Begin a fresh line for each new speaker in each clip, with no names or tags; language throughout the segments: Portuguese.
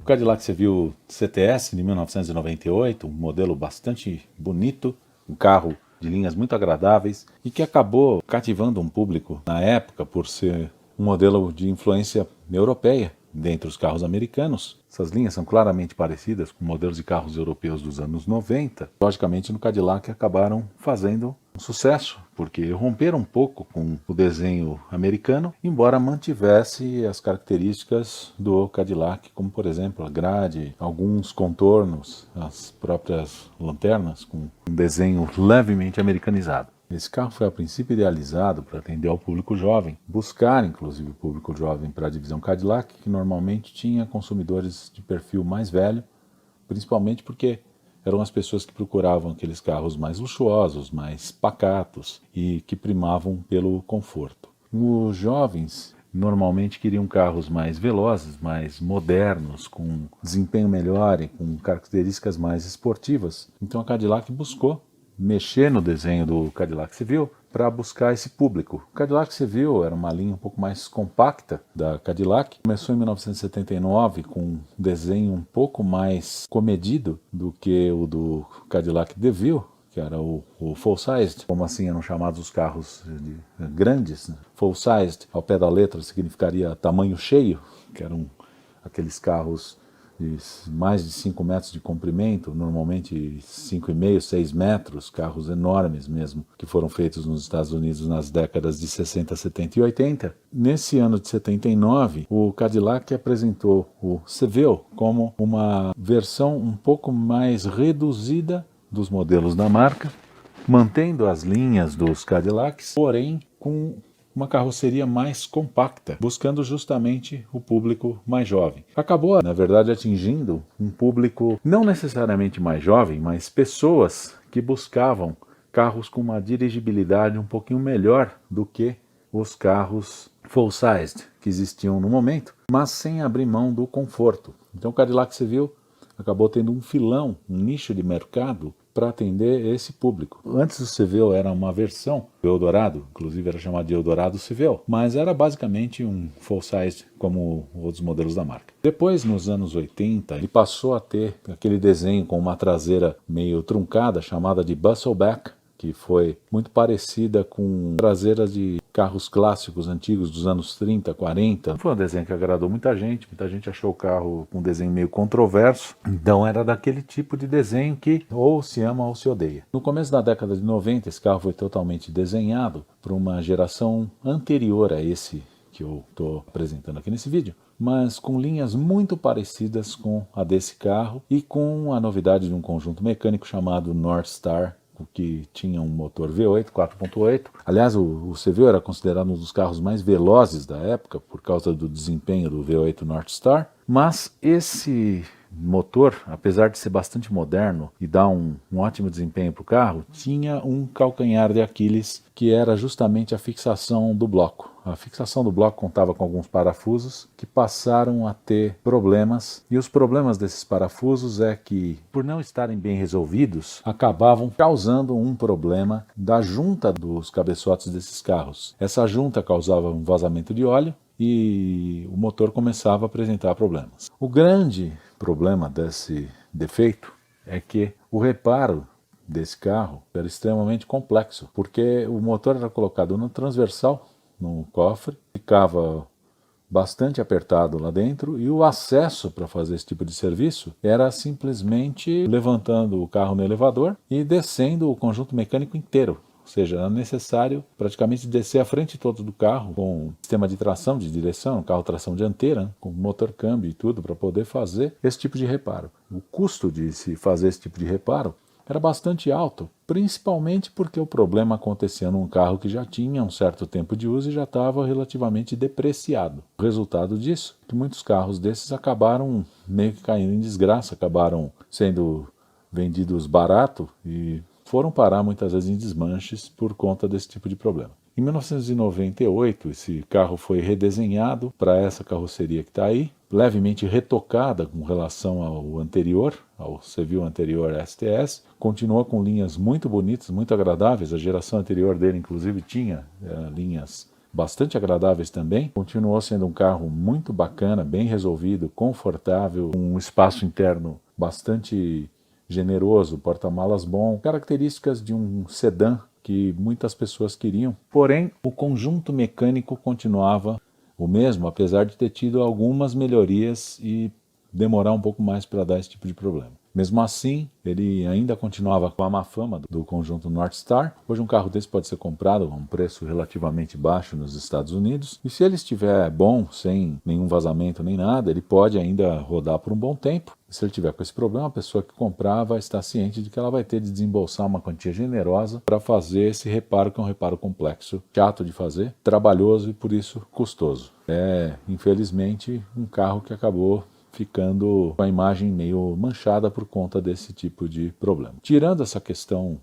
Cadillac você viu CTS de 1998, um modelo bastante bonito, um carro de linhas muito agradáveis e que acabou cativando um público na época por ser um modelo de influência europeia dentre os carros americanos. Essas linhas são claramente parecidas com modelos de carros europeus dos anos 90. Logicamente, no Cadillac acabaram fazendo um sucesso, porque romperam um pouco com o desenho americano, embora mantivesse as características do Cadillac, como por exemplo a grade, alguns contornos, as próprias lanternas com um desenho levemente americanizado. Esse carro foi a princípio idealizado para atender ao público jovem, buscar inclusive o público jovem para a divisão Cadillac, que normalmente tinha consumidores de perfil mais velho, principalmente porque eram as pessoas que procuravam aqueles carros mais luxuosos, mais pacatos e que primavam pelo conforto. Os jovens normalmente queriam carros mais velozes, mais modernos, com desempenho melhor e com características mais esportivas. Então a Cadillac buscou mexer no desenho do Cadillac Civil para buscar esse público. O Cadillac Civil era uma linha um pouco mais compacta da Cadillac. Começou em 1979 com um desenho um pouco mais comedido do que o do Cadillac DeVille, que era o full-sized, como assim eram chamados os carros grandes. Né? Full-sized, ao pé da letra, significaria tamanho cheio, que eram aqueles carros de mais de 5 metros de comprimento, normalmente 5,5, 6 metros, carros enormes mesmo, que foram feitos nos Estados Unidos nas décadas de 60, 70 e 80. Nesse ano de 79, o Cadillac apresentou o Seville como uma versão um pouco mais reduzida dos modelos da marca, mantendo as linhas dos Cadillacs, porém com uma carroceria mais compacta, buscando justamente o público mais jovem. Acabou, na verdade, atingindo um público não necessariamente mais jovem, mas pessoas que buscavam carros com uma dirigibilidade um pouquinho melhor do que os carros full-sized que existiam no momento, mas sem abrir mão do conforto. Então o Cadillac Seville acabou tendo um filão, um nicho de mercado para atender esse público. Antes do Seville era uma versão do Eldorado, inclusive era chamado de Eldorado Seville, mas era basicamente um full-size como outros modelos da marca. Depois, nos anos 80, ele passou a ter aquele desenho com uma traseira meio truncada, chamada de Bustleback, que foi muito parecida com traseiras de carros clássicos antigos dos anos 30, 40. Foi um desenho que agradou muita gente achou o carro com um desenho meio controverso, então era daquele tipo de desenho que ou se ama ou se odeia. No começo da década de 90, esse carro foi totalmente desenhado por uma geração anterior a esse que eu estou apresentando aqui nesse vídeo, mas com linhas muito parecidas com a desse carro e com a novidade de um conjunto mecânico chamado North Star, que tinha um motor V8 4.8. Aliás, o Seville era considerado um dos carros mais velozes da época por causa do desempenho do V8 North Star, mas esse motor, apesar de ser bastante moderno e dar um ótimo desempenho para o carro, tinha um calcanhar de Aquiles que era justamente a fixação do bloco. A fixação do bloco contava com alguns parafusos que passaram a ter problemas, e os problemas desses parafusos é que, por não estarem bem resolvidos, acabavam causando um problema da junta dos cabeçotes desses carros. Essa junta causava um vazamento de óleo e o motor começava a apresentar problemas. O grande problema desse defeito é que o reparo desse carro era extremamente complexo, porque o motor era colocado no transversal, no cofre, ficava bastante apertado lá dentro e o acesso para fazer esse tipo de serviço era simplesmente levantando o carro no elevador e descendo o conjunto mecânico inteiro. Ou seja, era necessário praticamente descer a frente toda do carro com sistema de tração, de direção, carro tração dianteira, né, com motor câmbio e tudo, para poder fazer esse tipo de reparo. O custo de se fazer esse tipo de reparo era bastante alto, principalmente porque o problema acontecia num carro que já tinha um certo tempo de uso e já estava relativamente depreciado. O resultado disso é que muitos carros desses acabaram meio que caindo em desgraça, acabaram sendo vendidos barato e foram parar muitas vezes em desmanches por conta desse tipo de problema. Em 1998, esse carro foi redesenhado para essa carroceria que está aí, levemente retocada com relação ao anterior, ao Seville anterior STS. Continua com linhas muito bonitas, muito agradáveis. A geração anterior dele, inclusive, tinha linhas bastante agradáveis também. Continuou sendo um carro muito bacana, bem resolvido, confortável, um espaço interno bastante generoso, porta-malas bom, características de um sedã que muitas pessoas queriam. Porém, o conjunto mecânico continuava o mesmo, apesar de ter tido algumas melhorias e demorar um pouco mais para dar esse tipo de problema. Mesmo assim, ele ainda continuava com a má fama do conjunto Northstar. Hoje um carro desse pode ser comprado a um preço relativamente baixo nos Estados Unidos. E se ele estiver bom, sem nenhum vazamento nem nada, ele pode ainda rodar por um bom tempo. E se ele tiver com esse problema, a pessoa que comprar vai estar ciente de que ela vai ter de desembolsar uma quantia generosa para fazer esse reparo, que é um reparo complexo, chato de fazer, trabalhoso e por isso custoso. É, infelizmente, um carro que acabou ficando com a imagem meio manchada por conta desse tipo de problema. Tirando essa questão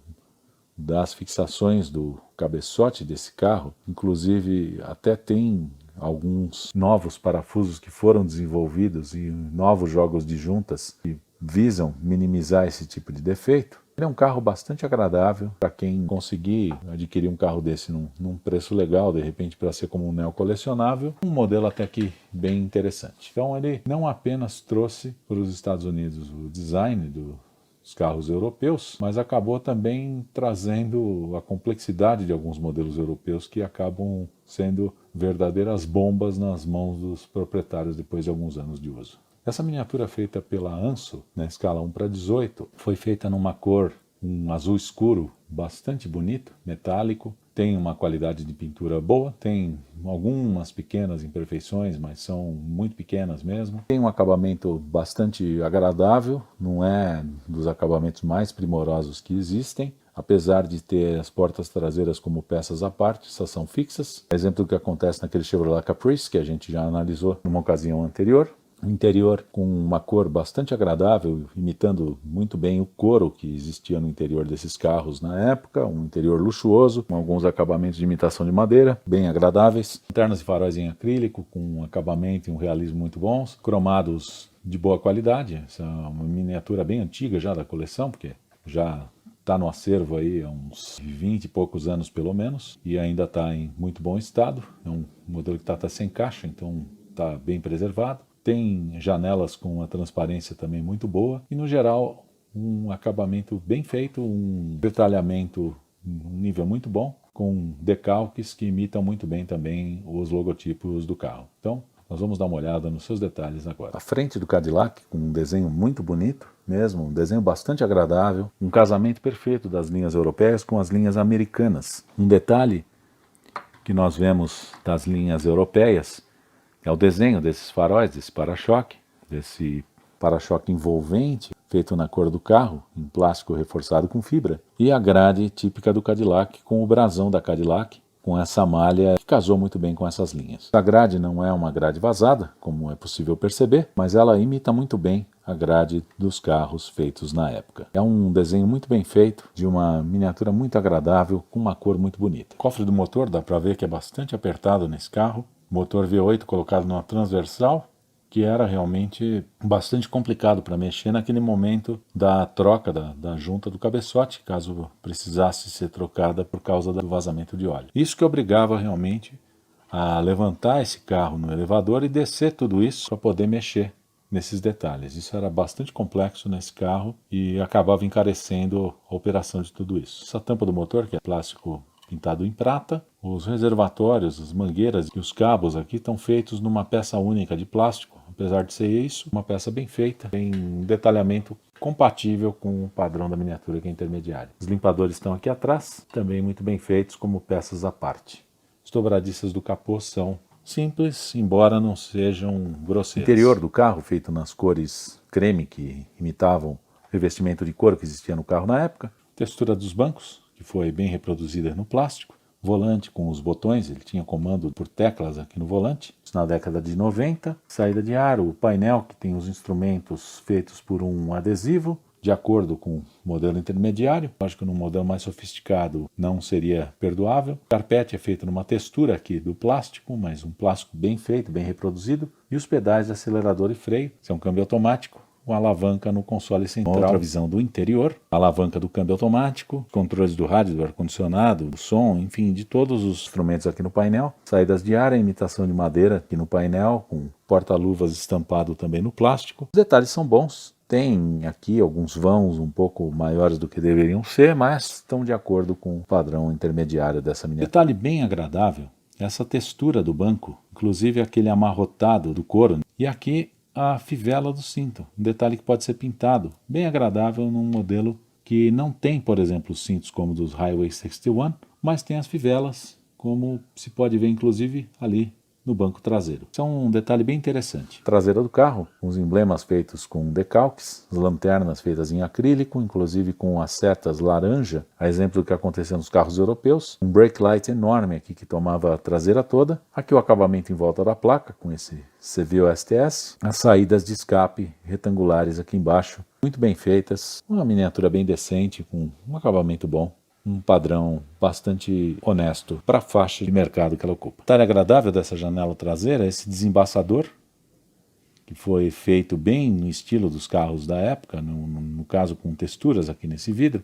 das fixações do cabeçote desse carro, inclusive até tem alguns novos parafusos que foram desenvolvidos e novos jogos de juntas que visam minimizar esse tipo de defeito. Ele é um carro bastante agradável para quem conseguir adquirir um carro desse num preço legal, de repente para ser como um neocolecionável, um modelo até que bem interessante. Então ele não apenas trouxe para os Estados Unidos o design dos carros europeus, mas acabou também trazendo a complexidade de alguns modelos europeus que acabam sendo verdadeiras bombas nas mãos dos proprietários depois de alguns anos de uso. Essa miniatura feita pela Anso, na escala 1:18, foi feita numa cor, um azul escuro, bastante bonito, metálico, tem uma qualidade de pintura boa, tem algumas pequenas imperfeições, mas são muito pequenas mesmo. Tem um acabamento bastante agradável, não é dos acabamentos mais primorosos que existem, apesar de ter as portas traseiras como peças à parte, essas são fixas. Exemplo do que acontece naquele Chevrolet Caprice, que a gente já analisou numa ocasião anterior. O interior com uma cor bastante agradável, imitando muito bem o couro que existia no interior desses carros na época, um interior luxuoso, com alguns acabamentos de imitação de madeira, bem agradáveis, lanternas e faróis em acrílico, com um acabamento e um realismo muito bons, cromados de boa qualidade. Essa é uma miniatura bem antiga já da coleção, porque já está no acervo aí há uns 20 e poucos anos pelo menos, e ainda está em muito bom estado. É um modelo que está até sem caixa, então está bem preservado. Tem janelas com uma transparência também muito boa e, no geral, um acabamento bem feito, um detalhamento um nível muito bom, com decalques que imitam muito bem também os logotipos do carro. Então, nós vamos dar uma olhada nos seus detalhes agora. A frente do Cadillac, com um desenho muito bonito mesmo, um desenho bastante agradável, um casamento perfeito das linhas europeias com as linhas americanas. Um detalhe que nós vemos das linhas europeias é o desenho desses faróis, desse para-choque envolvente, feito na cor do carro, em plástico reforçado com fibra, e a grade típica do Cadillac, com o brasão da Cadillac, com essa malha que casou muito bem com essas linhas. A grade não é uma grade vazada, como é possível perceber, mas ela imita muito bem a grade dos carros feitos na época. É um desenho muito bem feito, de uma miniatura muito agradável, com uma cor muito bonita. O cofre do motor dá para ver que é bastante apertado nesse carro. Motor V8 colocado numa transversal, que era realmente bastante complicado para mexer naquele momento da troca da junta do cabeçote, caso precisasse ser trocada por causa do vazamento de óleo. Isso que obrigava realmente a levantar esse carro no elevador e descer tudo isso para poder mexer nesses detalhes. Isso era bastante complexo nesse carro e acabava encarecendo a operação de tudo isso. Essa tampa do motor, que é plástico pintado em prata, os reservatórios, as mangueiras e os cabos aqui estão feitos numa peça única de plástico. Apesar de ser isso, uma peça bem feita, tem um detalhamento compatível com o padrão da miniatura, que é intermediário. Os limpadores estão aqui atrás, também muito bem feitos como peças à parte. As dobradiças do capô são simples, embora não sejam grosseiras. O interior do carro, feito nas cores creme, que imitavam o revestimento de couro que existia no carro na época. Textura dos bancos, que foi bem reproduzida no plástico. Volante com os botões, ele tinha comando por teclas aqui no volante. Isso na década de 90. Saída de ar, o painel que tem os instrumentos feitos por um adesivo, de acordo com o modelo intermediário. Lógico que num modelo mais sofisticado não seria perdoável. O carpete é feito numa textura aqui do plástico, mas um plástico bem feito, bem reproduzido. E os pedais de acelerador e freio, isso é um câmbio automático. uma alavanca no console central, outra visão do interior, a alavanca do câmbio automático, controles do rádio, do ar-condicionado, do som, enfim, de todos os instrumentos aqui no painel, saídas de ar, a imitação de madeira aqui no painel, com porta-luvas estampado também no plástico. Os detalhes são bons. Tem aqui alguns vãos um pouco maiores do que deveriam ser, mas estão de acordo com o padrão intermediário dessa miniatura. Detalhe bem agradável, essa textura do banco, inclusive aquele amarrotado do couro, e aqui a fivela do cinto, um detalhe que pode ser pintado, bem agradável num modelo que não tem, por exemplo, os cintos como dos Highway 61, mas tem as fivelas, como se pode ver inclusive ali no banco traseiro. Isso é um detalhe bem interessante. Traseira do carro, os emblemas feitos com decalques, as lanternas feitas em acrílico, inclusive com as setas laranja, a exemplo do que acontecia nos carros europeus. Um brake light enorme aqui que tomava a traseira toda. Aqui o acabamento em volta da placa, com esse CVO-STS. As saídas de escape retangulares aqui embaixo, muito bem feitas. Uma miniatura bem decente, com um acabamento bom. Um padrão bastante honesto para a faixa de mercado que ela ocupa. O detalhe agradável dessa janela traseira é esse desembaçador, que foi feito bem no estilo dos carros da época, no caso com texturas aqui nesse vidro.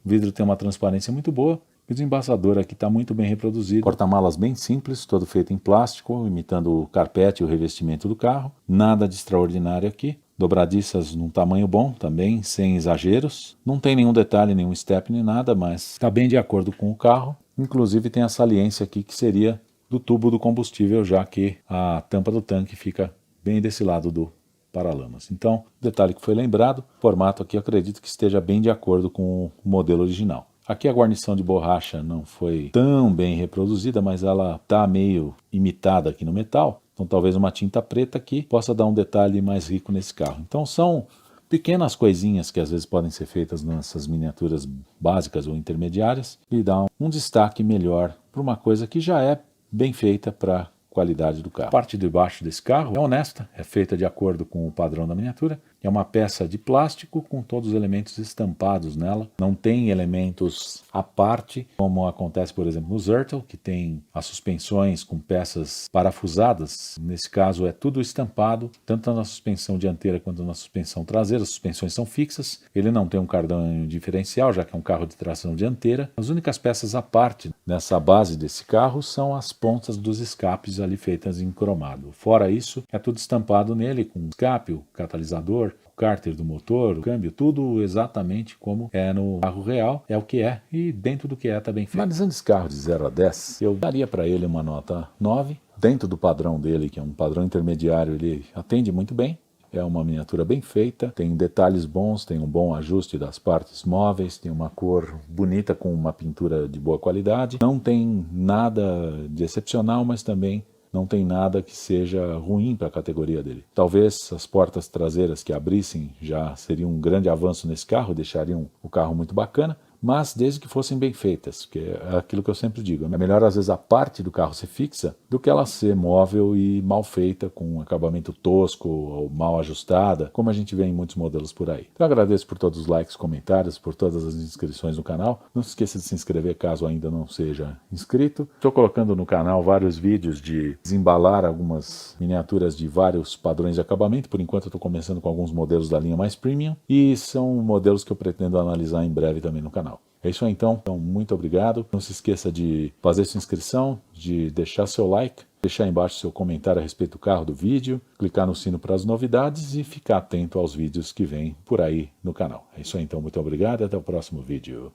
O vidro tem uma transparência muito boa, e o desembaçador aqui está muito bem reproduzido. Porta-malas bem simples, todo feito em plástico, imitando o carpete e o revestimento do carro. Nada de extraordinário aqui. Dobradiças num tamanho bom também, sem exageros. Não tem nenhum detalhe, nenhum step nem nada, mas está bem de acordo com o carro. Inclusive tem a saliência aqui que seria do tubo do combustível, já que a tampa do tanque fica bem desse lado do paralamas. Então, detalhe que foi lembrado, o formato aqui eu acredito que esteja bem de acordo com o modelo original. Aqui a guarnição de borracha não foi tão bem reproduzida, mas ela está meio imitada aqui no metal. Então talvez uma tinta preta aqui possa dar um detalhe mais rico nesse carro. Então são pequenas coisinhas que às vezes podem ser feitas nessas miniaturas básicas ou intermediárias e dá um destaque melhor para uma coisa que já é bem feita para a qualidade do carro. A parte de baixo desse carro é honesta, é feita de acordo com o padrão da miniatura. É uma peça de plástico com todos os elementos estampados nela. Não tem elementos à parte, como acontece, por exemplo, no Zertel, que tem as suspensões com peças parafusadas. Nesse caso é tudo estampado, tanto na suspensão dianteira quanto na suspensão traseira. As suspensões são fixas. Ele não tem um cardan diferencial, já que é um carro de tração dianteira. As únicas peças à parte nessa base desse carro são as pontas dos escapes ali feitas em cromado. Fora isso, é tudo estampado nele, com o escape, o catalisador, o cárter do motor, o câmbio, tudo exatamente como é no carro real, é o que é, e dentro do que é está bem feito. Analisando esse carro de 0 a 10, eu daria para ele uma nota 9, dentro do padrão dele, que é um padrão intermediário, ele atende muito bem. É uma miniatura bem feita, tem detalhes bons, tem um bom ajuste das partes móveis, tem uma cor bonita com uma pintura de boa qualidade. Não tem nada de excepcional, mas também não tem nada que seja ruim para a categoria dele. Talvez as portas traseiras que abrissem já seriam um grande avanço nesse carro, deixariam o carro muito bacana, mas desde que fossem bem feitas, que é aquilo que eu sempre digo, é melhor às vezes a parte do carro ser fixa do que ela ser móvel e mal feita, com um acabamento tosco ou mal ajustada, como a gente vê em muitos modelos por aí. Então eu agradeço por todos os likes, comentários, por todas as inscrições no canal. Não se esqueça de se inscrever caso ainda não seja inscrito. Estou colocando no canal vários vídeos de desembalar algumas miniaturas de vários padrões de acabamento. Por enquanto eu estou começando com alguns modelos da linha mais premium e são modelos que eu pretendo analisar em breve também no canal. É isso aí então, muito obrigado. Não se esqueça de fazer sua inscrição, de deixar seu like, deixar embaixo seu comentário a respeito do carro, do vídeo, clicar no sino para as novidades e ficar atento aos vídeos que vêm por aí no canal. É isso aí então, muito obrigado e até o próximo vídeo.